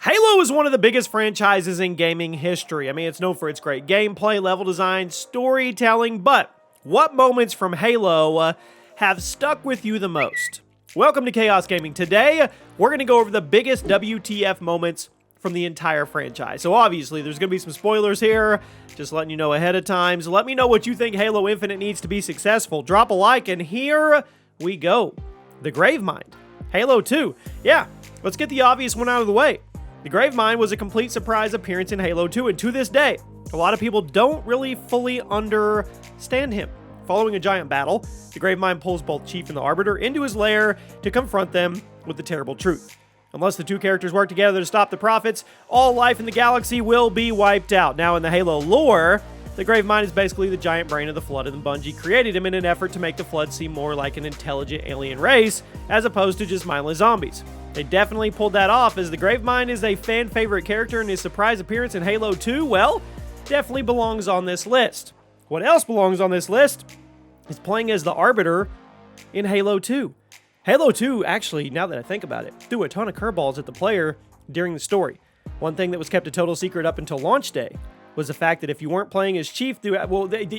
Halo is one of the biggest franchises in gaming history. I mean, it's known for its great gameplay, level design, storytelling, but what moments from Halo have stuck with you the most? Welcome to Chaos Gaming. Today, we're going to go over the biggest WTF moments from the entire franchise. So obviously, there's going to be some spoilers here, just letting you know ahead of time. So let me know what you think Halo Infinite needs to be successful. Drop a like, and here we go. The Gravemind. Halo 2. Yeah, let's get the obvious one out of the way. The Gravemind was a complete surprise appearance in Halo 2, and to this day, a lot of people don't really fully understand him. Following a giant battle, the Gravemind pulls both Chief and the Arbiter into his lair to confront them with the terrible truth. Unless the two characters work together to stop the Prophets, all life in the galaxy will be wiped out. Now, in the Halo lore, the Gravemind is basically the giant brain of the Flood, and Bungie created him in an effort to make the Flood seem more like an intelligent alien race, as opposed to just mindless zombies. They definitely pulled that off, as the Gravemind is a fan-favorite character, and his surprise appearance in Halo 2, well, definitely belongs on this list. What else belongs on this list is playing as the Arbiter in Halo 2. Halo 2, actually, now that I think about it, threw a ton of curveballs at the player during the story. One thing that was kept a total secret up until launch day was the fact that if you weren't playing as Chief throughout,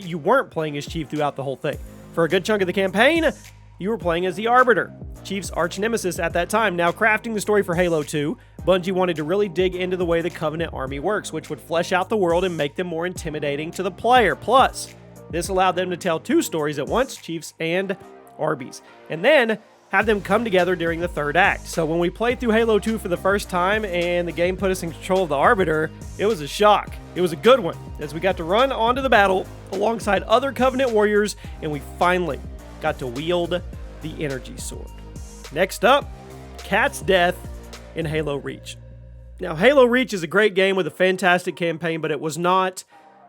you weren't playing as Chief throughout the whole thing. For a good chunk of the campaign, you were playing as the Arbiter, Chief's arch nemesis at that time. Now, crafting the story for Halo 2, Bungie wanted to really dig into the way the Covenant army works, which would flesh out the world and make them more intimidating to the player. Plus, this allowed them to tell two stories at once, Chiefs and Arby's, and then have them come together during the third act. So when we played through Halo 2 for the first time and the game put us in control of the Arbiter, it was a shock. It was a good one, as we got to run onto the battle alongside other Covenant warriors, and we finally got to wield the energy sword. Next up, Cat's death in Halo Reach. Now, Halo Reach is a great game with a fantastic campaign, but it was not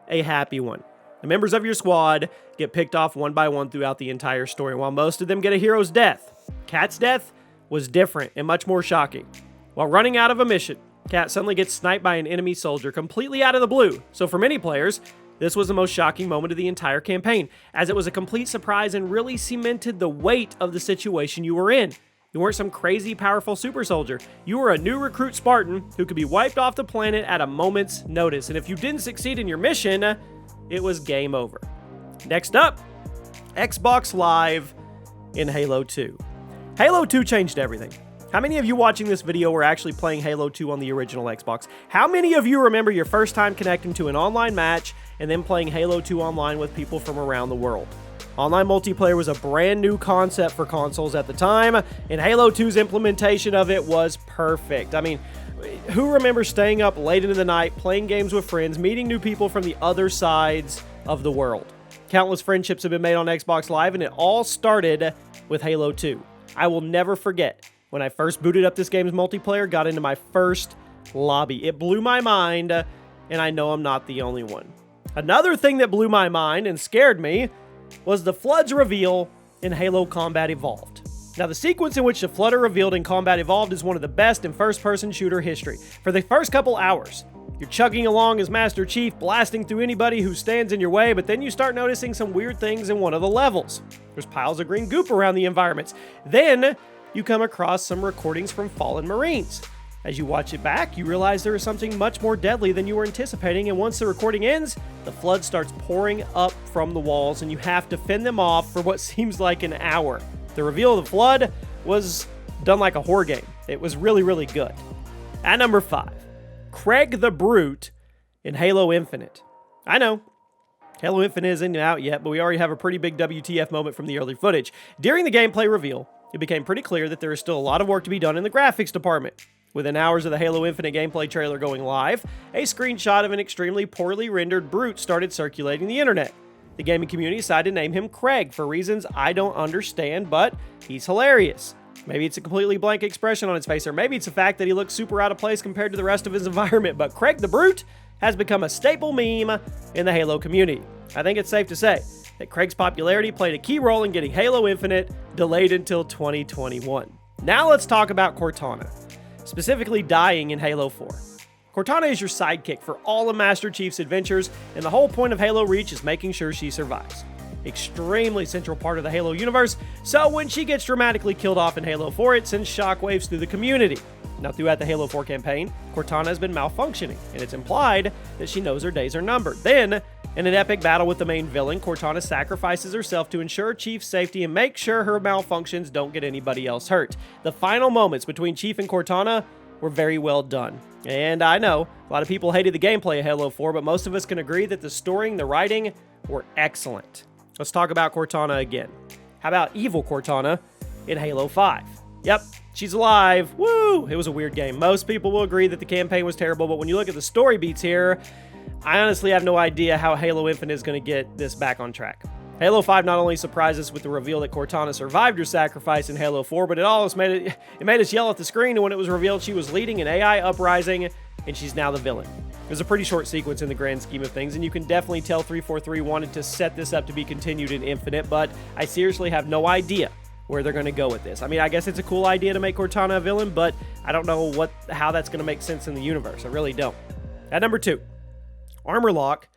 a happy one. The members of your squad get picked off one by one throughout the entire story, while most of them get a hero's death. Cat's death was different and much more shocking. While running out of a mission, Cat suddenly gets sniped by an enemy soldier completely out of the blue. So for many players, this was the most shocking moment of the entire campaign, as it was a complete surprise and really cemented the weight of the situation you were in. You weren't some crazy powerful super soldier. You were a new recruit Spartan who could be wiped off the planet at a moment's notice. And if you didn't succeed in your mission, it was game over. Next up, Xbox Live in Halo 2. Halo 2 changed everything. How many of you watching this video were actually playing Halo 2 on the original Xbox? How many of you remember your first time connecting to an online match and then playing Halo 2 online with people from around the world? Online multiplayer was a brand new concept for consoles at the time, and Halo 2's implementation of it was perfect. I mean, who remembers staying up late into the night, playing games with friends, meeting new people from the other sides of the world? Countless friendships have been made on Xbox Live, and it all started with Halo 2. I will never forget when I first booted up this game's multiplayer, got into my first lobby. It blew my mind, and I know I'm not the only one. Another thing that blew my mind and scared me was the Flood's reveal in Halo Combat Evolved. Now, the sequence in which the Flood are revealed in Combat Evolved is one of the best in first-person shooter history. For the first couple hours, you're chugging along as Master Chief, blasting through anybody who stands in your way, but then you start noticing some weird things in one of the levels. There's piles of green goop around the environments. Then, you come across some recordings from fallen Marines. As you watch it back, you realize there is something much more deadly than you were anticipating, and once the recording ends, the Flood starts pouring up from the walls, and you have to fend them off for what seems like an hour. The reveal of the Flood was done like a horror game. It was really, really good. At number 5, Craig the Brute in Halo Infinite. I know, Halo Infinite isn't out yet, but we already have a pretty big WTF moment from the early footage. During the gameplay reveal, it became pretty clear that there is still a lot of work to be done in the graphics department. Within hours of the Halo Infinite gameplay trailer going live, a screenshot of an extremely poorly rendered Brute started circulating the internet. The gaming community decided to name him Craig for reasons I don't understand, but he's hilarious. Maybe it's a completely blank expression on his face, or maybe it's the fact that he looks super out of place compared to the rest of his environment, but Craig the Brute has become a staple meme in the Halo community. I think it's safe to say that Craig's popularity played a key role in getting Halo Infinite delayed until 2021. Now let's talk about Cortana, specifically dying in Halo 4. Cortana is your sidekick for all of Master Chief's adventures, and the whole point of Halo Reach is making sure she survives. Extremely central part of the Halo universe, so when she gets dramatically killed off in Halo 4, it sends shockwaves through the community. Now, throughout the Halo 4 campaign, Cortana has been malfunctioning, and it's implied that she knows her days are numbered. Then, in an epic battle with the main villain, Cortana sacrifices herself to ensure Chief's safety and make sure her malfunctions don't get anybody else hurt. The final moments between Chief and Cortana were very well done. And I know, a lot of people hated the gameplay of Halo 4, but most of us can agree that the story and the writing were excellent. Let's talk about Cortana again. How about evil Cortana in Halo 5? Yep, she's alive. Woo! It was a weird game. Most people will agree that the campaign was terrible, but when you look at the story beats here, I honestly have no idea how Halo Infinite is going to get this back on track. Halo 5 not only surprised us with the reveal that Cortana survived her sacrifice in Halo 4, but it also made us yell at the screen when it was revealed she was leading an AI uprising, and she's now the villain. It was a pretty short sequence in the grand scheme of things, and you can definitely tell 343 wanted to set this up to be continued in Infinite, but I seriously have no idea where they're going to go with this. I mean, I guess it's a cool idea to make Cortana a villain, but I don't know how that's going to make sense in the universe. I really don't. At number 2, Armor Lock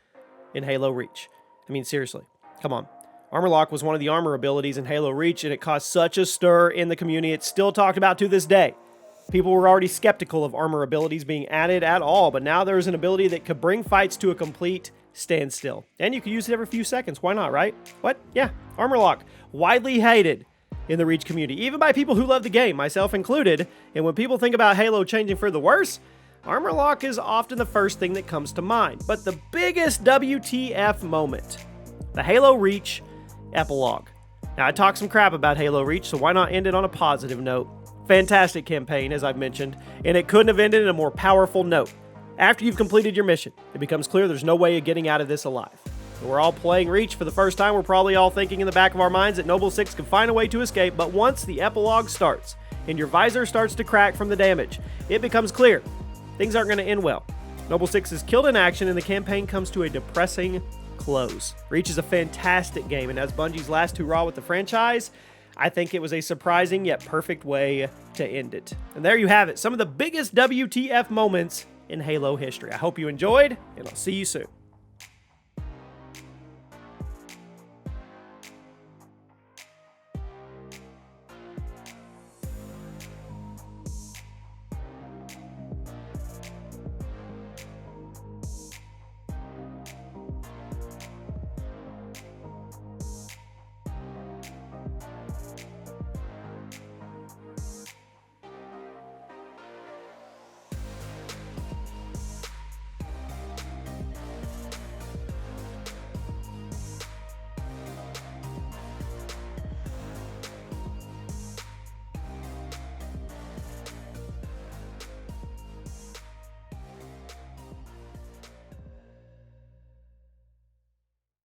in Halo Reach. I mean, seriously, come on. Armor Lock was one of the armor abilities in Halo Reach, and it caused such a stir in the community. It's still talked about to this day. People were already skeptical of armor abilities being added at all, but now there's an ability that could bring fights to a complete standstill. And you can use it every few seconds. Why not, right? What? Yeah, Armor Lock. Widely hated in the Reach community, even by people who love the game, myself included. And when people think about Halo changing for the worse, Armor Lock is often the first thing that comes to mind. But the biggest WTF moment, the Halo Reach epilogue. Now, I talked some crap about Halo Reach, so why not end it on a positive note? Fantastic campaign, as I've mentioned, and it couldn't have ended in a more powerful note. After you've completed your mission, it becomes clear there's no way of getting out of this alive. We're all playing Reach for the first time. We're probably all thinking in the back of our minds that Noble 6 can find a way to escape, but once the epilogue starts and your visor starts to crack from the damage, it becomes clear things aren't going to end well. Noble 6 is killed in action, and the campaign comes to a depressing close. Reach is a fantastic game, and as Bungie's last hurrah with the franchise, I think it was a surprising yet perfect way to end it. And there you have it, some of the biggest WTF moments in Halo history. I hope you enjoyed, and I'll see you soon.